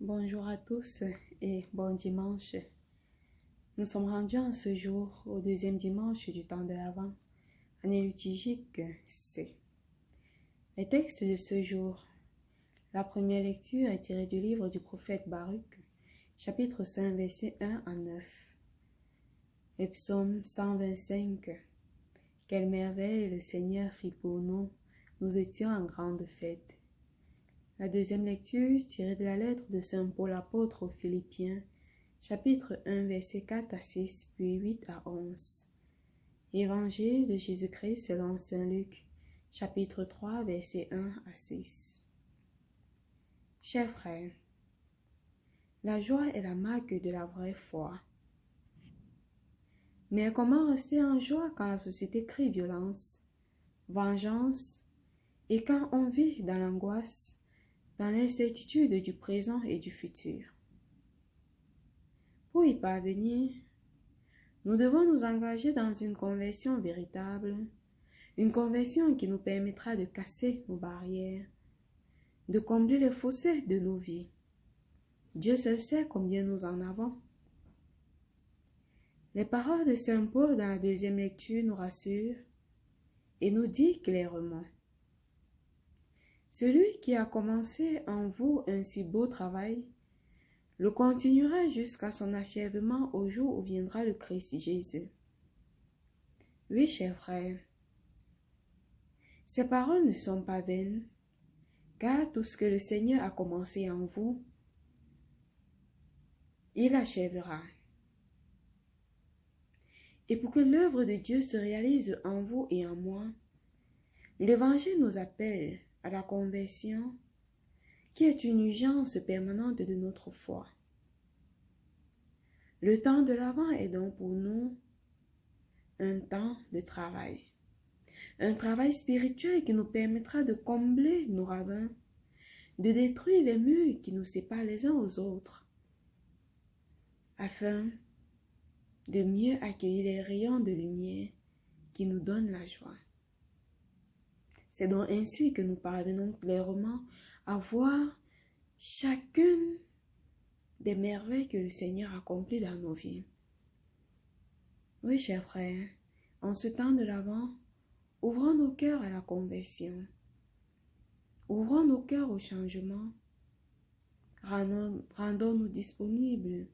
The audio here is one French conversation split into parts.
Bonjour à tous et bon dimanche. Nous sommes rendus en ce jour au deuxième dimanche du temps de l'Avent, année liturgique C. Les textes de ce jour. La première lecture est tirée du livre du prophète Baruch, chapitre 5, versets 1 à 9. Le psaume 125. Quelle merveille le Seigneur fit pour nous, nous étions en grande fête. La deuxième lecture tirée de la lettre de Saint Paul apôtre aux Philippiens, chapitre 1, versets 4 à 6, puis 8 à 11. Évangile de Jésus-Christ selon Saint Luc, chapitre 3, versets 1 à 6. Chers frères, la joie est la marque de la vraie foi. Mais comment rester en joie quand la société crie violence, vengeance, et quand on vit dans l'angoisse, dans l'incertitude du présent et du futur? Pour y parvenir, nous devons nous engager dans une conversion véritable, une conversion qui nous permettra de casser nos barrières, de combler les fossés de nos vies. Dieu seul sait combien nous en avons. Les paroles de Saint Paul dans la deuxième lecture nous rassurent et nous dit clairement: celui qui a commencé en vous un si beau travail le continuera jusqu'à son achèvement au jour où viendra le Christ Jésus. Oui, chers frères, ces paroles ne sont pas vaines, car tout ce que le Seigneur a commencé en vous, il achèvera. Et pour que l'œuvre de Dieu se réalise en vous et en moi, l'Évangile nous appelle à la conversion, qui est une urgence permanente de notre foi. Le temps de l'Avent est donc pour nous un temps de travail. Un travail spirituel qui nous permettra de combler nos ravins, de détruire les murs qui nous séparent les uns aux autres, afin de mieux accueillir les rayons de lumière qui nous donnent la joie. C'est donc ainsi que nous parvenons clairement à voir chacune des merveilles que le Seigneur accomplit dans nos vies. Oui, chers frères, en ce temps de l'Avent, ouvrons nos cœurs à la conversion. Ouvrons nos cœurs au changement. Rendons-nous disponibles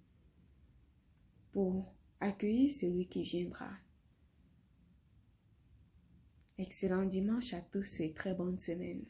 pour accueillir celui qui viendra. Excellent dimanche à tous et très bonne semaine.